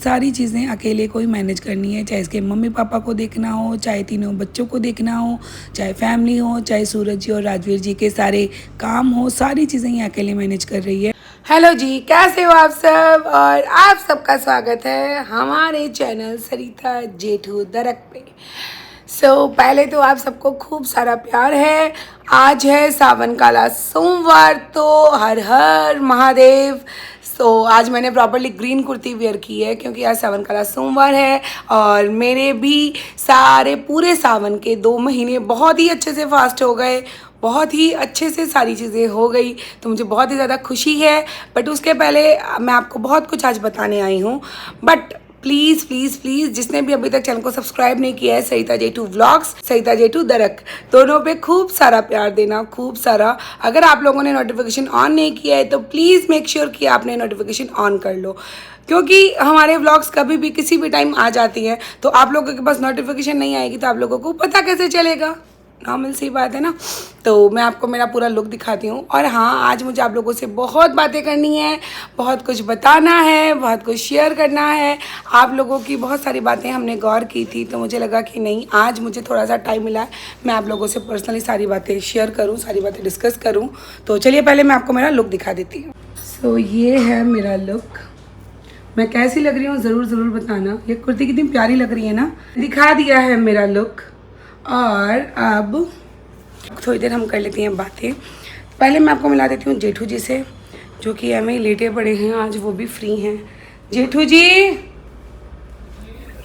सारी चीज़ें अकेले को ही मैनेज करनी है, चाहे इसके मम्मी पापा को देखना हो, चाहे तीनों बच्चों को देखना हो, चाहे फैमिली हो, चाहे सूरज जी और राजवीर जी के सारे काम हो, सारी चीज़ें ये अकेले मैनेज कर रही है। हेलो जी, कैसे हो आप सब? और आप सबका स्वागत है हमारे चैनल सरिता जेठू दरक पे। पहले तो आप सबको खूब सारा प्यार है। आज है सावन काला सोमवार, तो हर हर महादेव। आज मैंने प्रॉपरली ग्रीन कुर्ती वेयर की है क्योंकि आज सावन काला सोमवार है और मेरे भी सारे पूरे सावन के 2 महीने बहुत ही अच्छे से फास्ट हो गए, बहुत ही अच्छे से सारी चीज़ें हो गई, तो मुझे बहुत ही ज़्यादा खुशी है। बट उसके पहले मैं आपको बहुत कुछ आज बताने आई हूँ। बट प्लीज़ प्लीज़ प्लीज़ जिसने भी अभी तक चैनल को सब्सक्राइब नहीं किया है, सरिता जेठू व्लॉग्स, सरिता जेठू दरक, दोनों पे खूब सारा प्यार देना, खूब सारा। अगर आप लोगों ने नोटिफिकेशन ऑन नहीं किया है तो प्लीज़ मेक श्योर कि आपने नोटिफिकेशन ऑन कर लो, क्योंकि हमारे व्लॉग्स कभी भी किसी भी टाइम आ जाती हैं, तो आप लोगों के पास नोटिफिकेशन नहीं आएगी तो आप लोगों को पता कैसे चलेगा? नॉर्मल सी बात है ना। तो मैं आपको मेरा पूरा लुक दिखाती हूँ। और हाँ, आज मुझे आप लोगों से बहुत बातें करनी है, बहुत कुछ बताना है, बहुत कुछ शेयर करना है। आप लोगों की बहुत सारी बातें हमने गौर की थी, तो मुझे लगा कि नहीं, आज मुझे थोड़ा सा टाइम मिला है, मैं आप लोगों से पर्सनली सारी बातें शेयर करूँ, सारी बातें डिस्कस करूँ। तो चलिए पहले मैं आपको मेरा लुक दिखा देती हूँ। ये है मेरा लुक। मैं कैसी लग रही हूँ ज़रूर ज़रूर बताना। ये कुर्ती कितनी प्यारी लग रही है ना। दिखा दिया है मेरा लुक। और अब थोड़ी देर हम कर लेते हैं बातें। पहले मैं आपको मिला देती हूँ जेठू जी से, जो कि हमें लेटे पड़े हैं, आज वो भी फ्री हैं। जेठू जी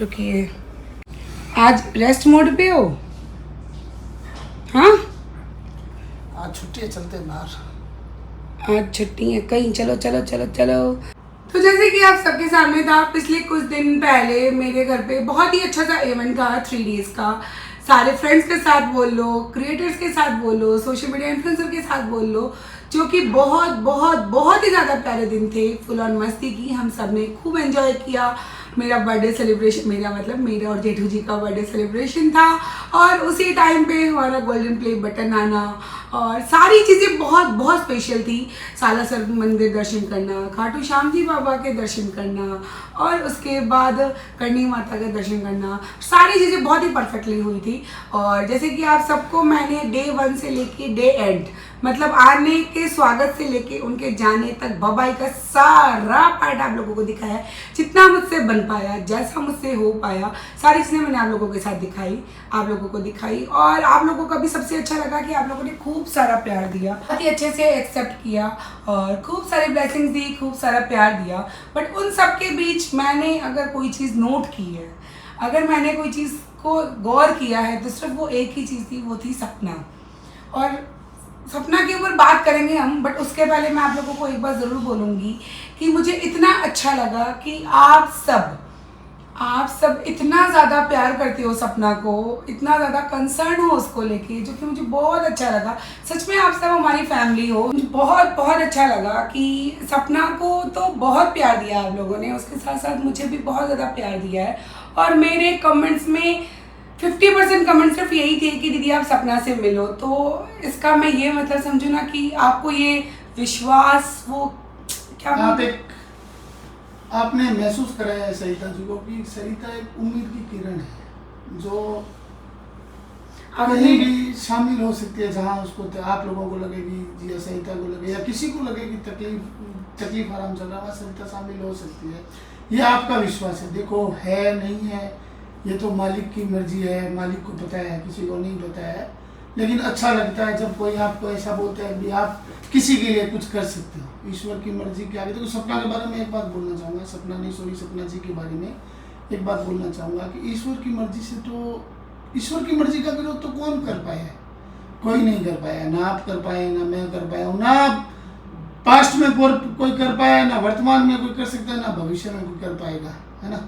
रुकिए, आज रेस्ट मोड पे हो? हाँ, आज छुट्टी है, चलते हैं बाहर। आज छुट्टी है कहीं, चलो चलो चलो चलो। तो जैसे कि आप सबके सामने था, पिछले कुछ दिन पहले मेरे घर पे बहुत ही अच्छा सा इवेंट था, 3 डेज़ का। सारे फ्रेंड्स के साथ बोल लो, क्रिएटर्स के साथ बोल लो, सोशल मीडिया इन्फ्लुएंसर के साथ बोल लो, जो कि बहुत बहुत बहुत ही ज़्यादा प्यारे दिन थे। फुल ऑन मस्ती की, हम सब ने खूब एंजॉय किया। मेरा बर्थडे सेलिब्रेशन, मेरा मतलब मेरा और जेठू जी का बर्थडे सेलिब्रेशन था, और उसी टाइम पे हमारा गोल्डन प्ले बटन आना, और सारी चीज़ें बहुत बहुत स्पेशल थी। सालासर मंदिर दर्शन करना, खाटू श्याम जी बाबा के दर्शन करना, और उसके बाद करणी माता का दर्शन करना, सारी चीज़ें बहुत ही परफेक्टली हुई थी। और जैसे कि आप सबको मैंने डे 1 से लेके डे एंड, मतलब आने के स्वागत से लेके उनके जाने तक बबाई का सारा पार्ट आप लोगों को दिखाया है। जितना मुझसे बन पाया, जैसा मुझसे हो पाया, सारी चीज़ें मैंने आप लोगों के साथ दिखाई, आप लोगों को दिखाई। और आप लोगों का भी सबसे अच्छा लगा कि आप लोगों ने खूब सारा प्यार दिया, बहुत ही अच्छे से एक्सेप्ट किया, और खूब सारी ब्लेसिंग्स दी, खूब सारा प्यार दिया। बट उन सब के बीच मैंने अगर कोई चीज़ नोट की है, अगर मैंने कोई चीज़ को गौर किया है, तो सिर्फ वो एक ही चीज़ थी, वो थी सपना। और सपना के ऊपर बात करेंगे हम, बट उसके पहले मैं आप लोगों को एक बार ज़रूर बोलूँगी कि मुझे इतना अच्छा लगा कि आप सब इतना ज़्यादा प्यार करते हो सपना को, इतना ज़्यादा कंसर्न हो उसको लेके, जो कि मुझे बहुत अच्छा लगा। सच में आप सब हमारी फैमिली हो। मुझे बहुत बहुत अच्छा लगा कि सपना को तो बहुत प्यार दिया आप लोगों ने, उसके साथ साथ मुझे भी बहुत ज़्यादा प्यार दिया है। और मेरे कमेंट्स में 50% कमेंट सिर्फ यही थे कि दीदी आप सपना से मिलो। तो इसका मैं ये मतलब समझू ना कि आपको ये विश्वास, वो क्या आपने महसूस कराया है सरिता जी को कि सरिता एक उम्मीद की किरण है, जो कहीं भी शामिल हो सकती है, जहाँ उसको आप लोगों को लगेगी या सरिता को लगे या किसी को लगे कि तकलीफ आराम चल रहा है, सरिता शामिल हो सकती है। ये आपका विश्वास है। देखो, है नहीं है ये तो मालिक की मर्जी है, मालिक को पता है, किसी को नहीं पता है। लेकिन अच्छा लगता है जब कोई आपको ऐसा बोलता है कि आप किसी के लिए कुछ कर सकते हो, ईश्वर की मर्जी के आगे। देखो, सपना के बारे में एक बात बोलना चाहूँगा, सपना जी के बारे में एक बात बोलना चाहूँगा कि ईश्वर की मर्जी से तो, ईश्वर की मर्जी का विरोध तो कौन कर पाया है? कोई नहीं कर पाया। ना आप कर पाए, ना मैं कर पाया हूँ, ना पास्ट में कोई कर पाया, ना वर्तमान में कोई कर सकता है, ना भविष्य में कोई कर पाएगा, है ना।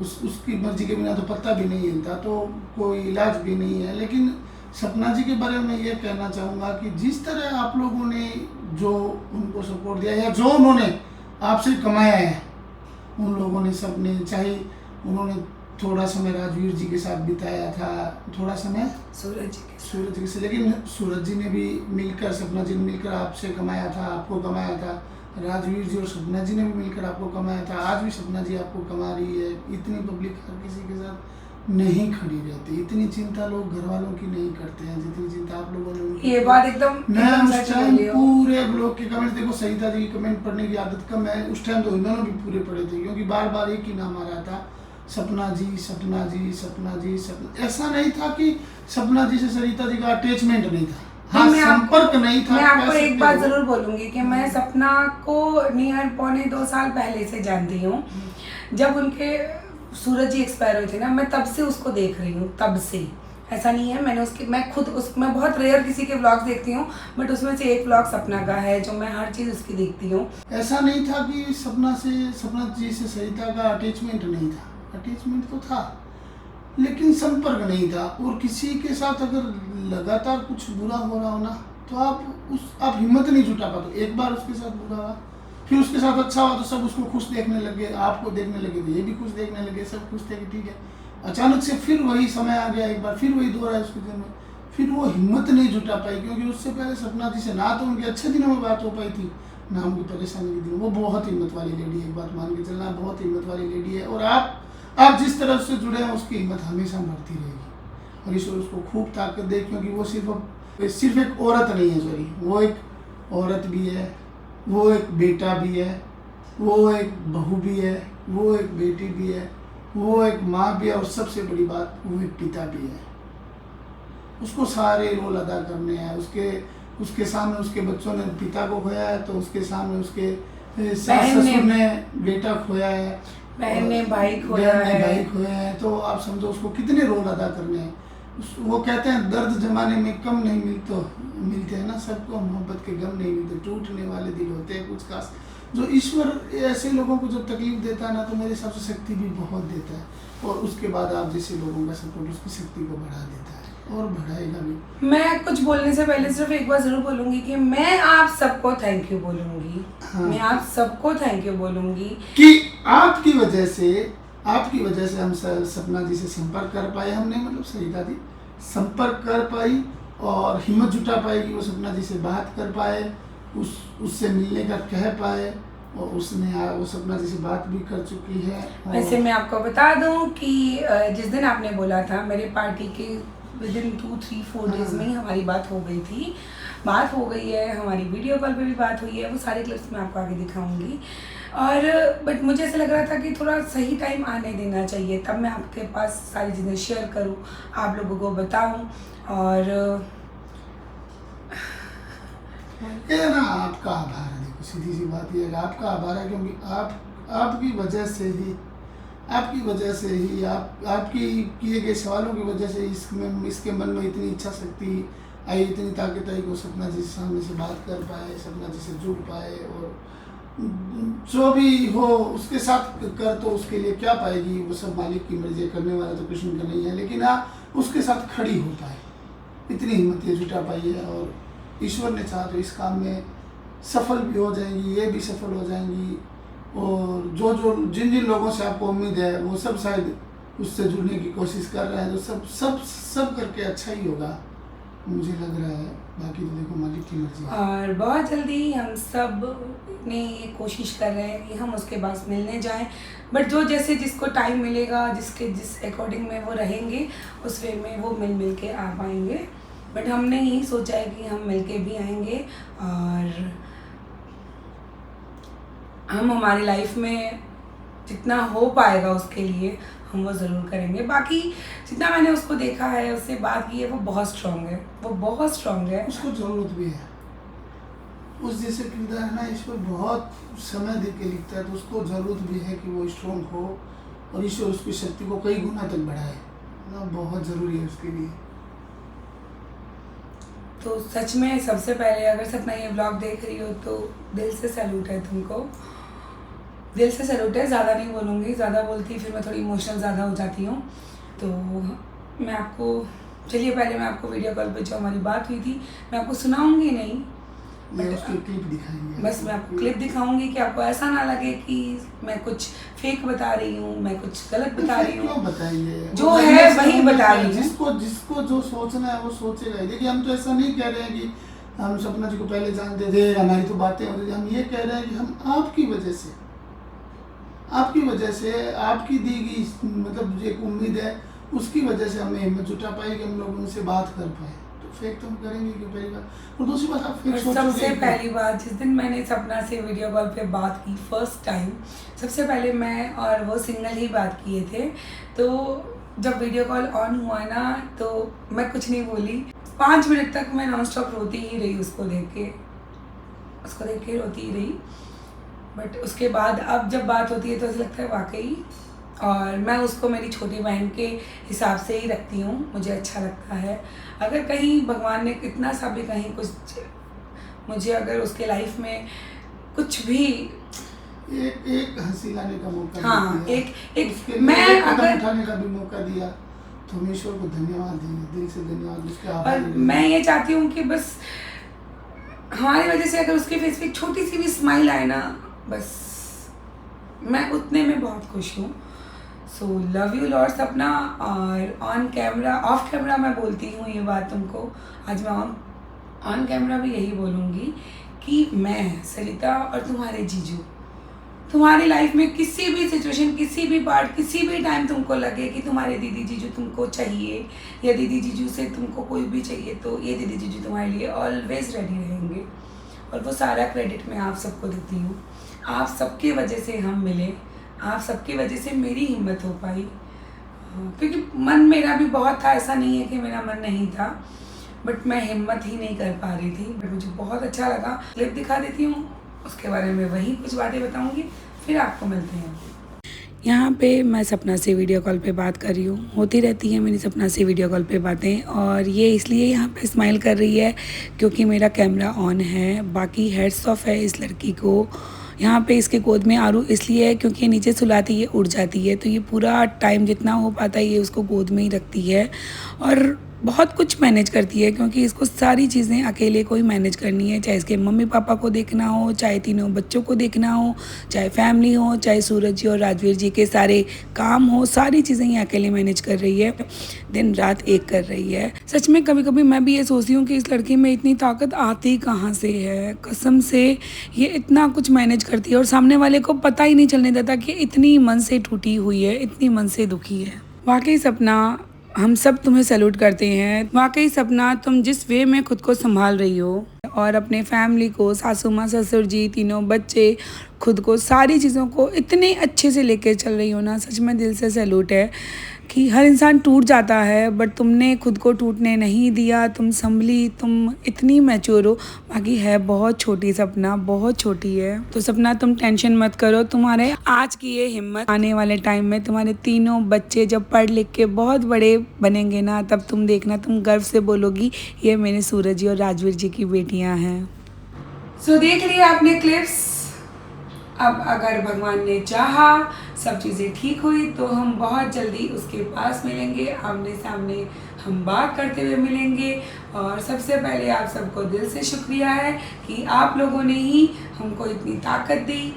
उसकी मर्जी के बिना तो पत्ता भी नहीं हिलता, तो कोई इलाज भी नहीं है। लेकिन सपना जी के बारे में ये कहना चाहूँगा कि जिस तरह आप लोगों ने जो उनको सपोर्ट दिया या जो उन्होंने आपसे कमाया है, उन लोगों ने सबने, चाहे उन्होंने थोड़ा समय राजवीर जी के साथ बिताया था, थोड़ा समय सूरज जी के साथ, लेकिन सूरज जी ने भी मिलकर, सपना जी ने मिलकर आपसे कमाया था, आपको कमाया था, राजवीर जी और सपना जी ने भी मिलकर आपको कमाया था, आज भी सपना जी आपको कमा रही है। इतनी पब्लिक हर किसी के साथ नहीं खड़ी रहती, इतनी चिंता लोग घर वालों की नहीं करते हैं जितनी चिंता आप लोगों ने उनकी। ये बात एकदम मैं एकदम उस सच टाइम बोली हो। पूरे ब्लॉग के कमेंट, देखो सरिता जी की कमेंट पढ़ने की आदत कम है, उस टाइम तो इन्होंने भी पूरे पढ़े थे, क्योंकि बार बार एक ही नाम आ रहा था, सपना जी सपना जी सपना जी सपना। ऐसा नहीं था कि सपना जी से सरिता जी का अटैचमेंट नहीं था, हाँ मैं संपर्क नहीं था। मैं आपको कह एक बात सकते हो। जरूर बोलूंगी कि मैं सपना को नियर पौने 2 साल पहले से जानती हूँ। जब उनके सूरज जी एक्सपायर हुए थे ना, मैं तब से उसको देख रही हूँ, तब से। ऐसा नहीं है, मैंने उसके मैं बहुत रेयर किसी के व्लॉग्स देखती हूँ, बट उसमें से एक व्लॉग सपना का है जो मैं हर चीज़ उसकी देखती हूँ। ऐसा नहीं था कि सपना जी से सरिता का अटैचमेंट नहीं था, अटैचमेंट तो था लेकिन संपर्क नहीं था। और किसी के साथ अगर लगातार कुछ बुरा हो रहा हो ना, तो आप हिम्मत नहीं जुटा पाते। एक बार उसके साथ बुरा हुआ, फिर उसके साथ अच्छा हुआ तो सब उसको खुश देखने लगे, आपको देखने लगे तो ये भी खुश देखने लगे, सब खुश थे कि ठीक है। अचानक से फिर वही समय आ गया, एक बार फिर वही दौर है उसके दिन में, फिर वो हिम्मत नहीं जुटा पाई, क्योंकि उससे पहले सपना जी से ना तो उनके अच्छे दिनों में बात हो पाई थी, ना उनकी परेशानी के दिन। वो बहुत हिम्मत वाली लेडी है, एक बात मान के चलना, बहुत हिम्मत वाली लेडी है। और आप जिस तरह से जुड़े हैं उसकी हिम्मत हमेशा बढ़ती रहेगी, और ईश्वर उसको खूब ताकत दे, क्योंकि वो सिर्फ एक औरत नहीं है, सॉरी, वो एक औरत भी है, वो एक बेटा भी है, वो एक बहू भी है, वो एक बेटी भी है, वो एक माँ भी है, और सबसे बड़ी बात वो एक पिता भी है। उसको सारे रोल अदा करने हैं। उसके सामने उसके बच्चों ने पिता को खोया है, तो उसके सामने उसके सास ससुर ने बेटा खोया है, बहन ने भाई खोया है, तो आप समझो उसको कितने रोल अदा करने हैं। वो कहते हैं दर्द जमाने में कम नहीं मिलते हैं ना, सबको मोहब्बत के गम नहीं मिलते, टूटने वाले दिल होते हैं कुछ खास। जो ईश्वर ऐसे लोगों को जब तकलीफ देता है ना, तो मेरे हिसाब से शक्ति भी बहुत देता है, और उसके बाद आप जैसे लोगों का सपोर्ट उसकी शक्ति को बढ़ा देता है, और बढ़ाएगा भी। मैं कुछ बोलने से पहले सिर्फ एक बार जरूर बोलूंगी कि मैं आप सबको थैंक यू बोलूंगी। हाँ। मैं आप सबको थैंक यू बोलूंगी कि आपकी वजह से हम सपना जी से संपर्क कर पाए, हमने मतलब सरिता जी संपर्क कर पाई और हिम्मत जुटा पाई कि वो सपना जी से बात कर पाए, उससे मिलने का कह पाए, और वो सपना जी से बात भी कर चुकी है। वैसे मैं आपको बता दूं कि जिस दिन आपने बोला था, मेरे पार्टी के विदिन 2-3-4 डेज में ही हमारी बात हो गई थी, बात हो गई है, हमारी वीडियो कॉल पे भी बात हुई है, वो सारे क्लिप्स मैं आपको आगे दिखाऊंगी। और बट मुझे ऐसा लग रहा था कि थोड़ा सही टाइम आने देना चाहिए, तब मैं आपके पास सारी चीज़ें शेयर करूं, आप लोगों को बताऊं। और ये ना आपका आभार है, देखो सीधी सी बात ये है, आपका आभार है, क्योंकि आपकी वजह से ही आपकी किए गए सवालों की वजह से इसके मन में इतनी इच्छा शक्ति आई, इतनी ताकत आई कि वो सपना जी सामने से बात कर पाए, सपना जी से जुड़ पाए, और जो भी हो उसके साथ कर तो उसके लिए क्या पाएगी, वो सब मालिक की मर्जी, करने वाला तो कृष्ण का नहीं है, लेकिन हाँ उसके साथ खड़ी हो पाए, इतनी हिम्मत ये जुटा पाई है, और ईश्वर ने चाहा तो इस काम में सफल भी हो जाएंगी, ये भी सफल हो जाएंगी, और जिन लोगों से आपको उम्मीद है वो सब शायद उससे जुड़ने की कोशिश कर रहे हैं, तो सब करके अच्छा ही होगा, मुझे लग रहा है। बाकी तो देखो मालिक की मर्जी है। और बहुत जल्दी हम सब ने ये कोशिश कर रहे हैं कि हम उसके पास मिलने जाएं, बट जो जैसे जिसको टाइम मिलेगा, जिस अकॉर्डिंग में वो रहेंगे, उस वे में वो मिल के आ पाएंगे। बट हमने यही सोचा है कि हम मिल के भी आएंगे, और हम हमारी लाइफ में जितना हो पाएगा उसके लिए हम वो ज़रूर करेंगे। बाकी जितना मैंने उसको देखा है, उससे बात की है, वो बहुत स्ट्रांग है, वो बहुत स्ट्रांग है। उसको ज़रूरत भी है, उस जैसे किरदार है ना, ईश्वर बहुत समय दे के लिखता है, तो उसको ज़रूरत भी है कि वो स्ट्रांग हो, और ईश्वर उसकी शक्ति को कई गुना तक बढ़ाए ना, बहुत ज़रूरी है उसके लिए। तो सच में सबसे पहले अगर सपना ये व्लॉग देख रही हो तो दिल से सैल्यूट है तुमको, दिल से सैल्यूट है। ज़्यादा नहीं बोलूँगी, ज़्यादा बोलती फिर मैं थोड़ी इमोशनल ज़्यादा हो जाती हूँ। तो मैं आपको, चलिए पहले मैं आपको वीडियो कॉल पे जो हमारी बात हुई थी मैं आपको सुनाऊँगी नहीं, उसकी क्लिप दिखाएंगे, बस मैं आपको क्लिप दिखाऊंगी कि आपको ऐसा ना लगे कि मैं कुछ फेक बता रही हूँ, मैं कुछ गलत बता रही हूँ। क्यों बताइए, जो है वही बता रही हूँ। जिसको जो सोचना है वो सोचेगा। देखिए हम तो ऐसा नहीं कह रहे हैं कि हम सपना जी को पहले जानते थे, हमारी तो बातें होती थी। हम ये कह रहे हैं कि हम आपकी वजह से आपकी दी गई मतलब एक उम्मीद है, उसकी वजह से हमें हिम्मत जुटा पाई कि हम लोग उनसे बात कर पाए। तो फेक तो हम करेंगे कि पहली बात। और दूसरी बात, आप फेक सोचोगे। सबसे पहली बात, जिस दिन मैंने सपना से वीडियो कॉल पे बात की फर्स्ट टाइम, सबसे पहले मैं और वो सिंगल ही बात किए थे। तो जब वीडियो कॉल ऑन हुआ ना, तो मैं कुछ नहीं बोली। 5 मिनट तक मैं नॉन स्टॉप रोती ही रही, उसको देख के रोती ही रही। बट उसके बाद अब जब बात होती है तो ऐसा लगता है वाकई, और मैं उसको मेरी छोटी बहन के हिसाब से ही रखती हूँ। मुझे अच्छा लगता है, अगर कहीं भगवान ने कितना सा भी कहीं कुछ मुझे अगर उसके लाइफ में कुछ भी एक हंसी लाने का मौका हाँ दिया, एक मैं अगर उठाने का भी मौका दिया, तो हम ईश्वर को धन्यवाद देंगे, दिल से धन्यवाद, उसके आभारी और रहेंगे। मैं ये चाहती हूँ कि बस हमारी वजह से अगर उसके फेस पे एक छोटी सी भी स्माइल आए ना, बस मैं उतने में बहुत खुश हूँ। सो लव यू लॉट सपना। और ऑन कैमरा, ऑफ कैमरा मैं बोलती हूँ ये बात तुमको, आज मैं ऑन कैमरा भी यही बोलूँगी कि मैं सरिता और तुम्हारे जीजू, तुम्हारी लाइफ में किसी भी सिचुएशन, किसी भी पार्ट, किसी भी टाइम तुमको लगे कि तुम्हारे दीदी जीजू तुमको चाहिए या दीदी जीजू से तुमको कोई भी चाहिए, तो ये दीदी जीजू तुम्हारे लिए ऑलवेज रेडी रहेंगे। और वो सारा क्रेडिट मैं आप सबको देती हूँ। आप सबकी वजह से हम मिले, आप सबकी वजह से मेरी हिम्मत हो पाई, क्योंकि मन मेरा भी बहुत था, ऐसा नहीं है कि मेरा मन नहीं था, बट मैं हिम्मत ही नहीं कर पा रही थी। बट मुझे बहुत अच्छा लगा। क्लिप दिखा देती हूँ, उसके बारे में वही कुछ बातें बताऊँगी, फिर आपको मिलते हैं। यहाँ पे मैं सपना से वीडियो कॉल पे बात कर रही हूँ, होती रहती है मेरी सपना से वीडियो कॉल पे बातें, और ये इसलिए यहाँ पे स्माइल कर रही है क्योंकि मेरा कैमरा ऑन है। बाकी हेड्स ऑफ है इस लड़की को। यहाँ पे इसके गोद में आरू इसलिए है क्योंकि नीचे सुलाती है, उड़ जाती है, तो ये पूरा टाइम जितना हो पाता है ये उसको गोद में ही रखती है, और बहुत कुछ मैनेज करती है क्योंकि इसको सारी चीज़ें अकेले को ही मैनेज करनी है। चाहे इसके मम्मी पापा को देखना हो, चाहे तीनों बच्चों को देखना हो, चाहे फैमिली हो, चाहे सूरज जी और राजवीर जी के सारे काम हो, सारी चीज़ें ये अकेले मैनेज कर रही है, दिन रात एक कर रही है। सच में कभी कभी मैं भी ये सोचती हूँ कि इस लड़की में इतनी ताकत आती कहाँ से है। कसम से ये इतना कुछ मैनेज करती है और सामने वाले को पता ही नहीं चलने देता कि इतनी मन से टूटी हुई है, इतनी मन से दुखी है। वाकई सपना, हम सब तुम्हें सैल्यूट करते हैं। वाकई सपना, तुम जिस वे में खुद को संभाल रही हो और अपने फैमिली को, सासू माँ, ससुर जी, तीनों बच्चे, खुद को, सारी चीज़ों को इतने अच्छे से लेकर चल रही हो ना, सच में दिल से सैल्यूट है। कि हर इंसान टूट जाता है, बट तुमने खुद को टूटने नहीं दिया, तुम संभली, तुम इतनी मैच्योर हो। बाकी है बहुत छोटी सपना, बहुत छोटी है। तो सपना तुम टेंशन मत करो, तुम्हारे आज की ये हिम्मत आने वाले टाइम में तुम्हारे तीनों बच्चे जब पढ़ लिख के बहुत बड़े बनेंगे ना, तब तुम देखना, तुम गर्व से बोलोगी ये मेरे सूरज जी और राजवीर जी की बेटियां हैं। सो देख लिया आपने क्लिप्स। अब अगर भगवान ने चाहा, सब चीज़ें ठीक हुई, तो हम बहुत जल्दी उसके पास मिलेंगे, आमने सामने हम बात करते हुए मिलेंगे। और सबसे पहले आप सबको दिल से शुक्रिया है कि आप लोगों ने ही हमको इतनी ताकत दी,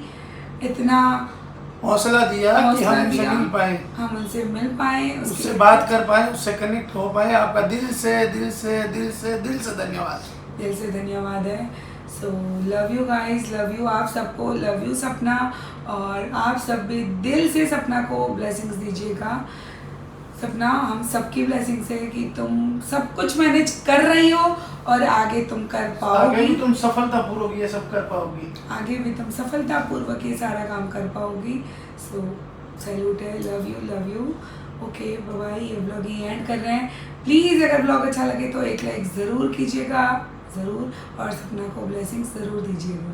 इतना हौसला दिया कि हम उनसे मिल पाए, हम उनसे मिल पाए, उससे बात कर पाए, उससे कनेक्ट हो पाए। आपका दिल से दिल से दिल से दिल से धन्यवाद, दिल से धन्यवाद है। So love you guys, love you आप सबको, लव यू सपना, और आप सब भी दिल से सपना को ब्लेसिंग्स दीजिएगा। सपना, हम सबकी ब्लेसिंग्स है कि तुम सब कुछ मैनेज कर रही हो और आगे तुम कर पाओगी, आगे भी तुम सफलतापूर्वक ये सब कर पाओगी, आगे भी तुम सफलतापूर्वक ये सारा काम कर पाओगी। सो सैल्यूट है, लव यू। ओके बाय, ये ब्लॉग ही एंड कर रहे हैं। प्लीज़ अगर ब्लॉग अच्छा लगे तो एक लाइक ज़रूर कीजिएगा, ज़रूर, और सपना को ब्लेसिंग्स ज़रूर दीजिएगा।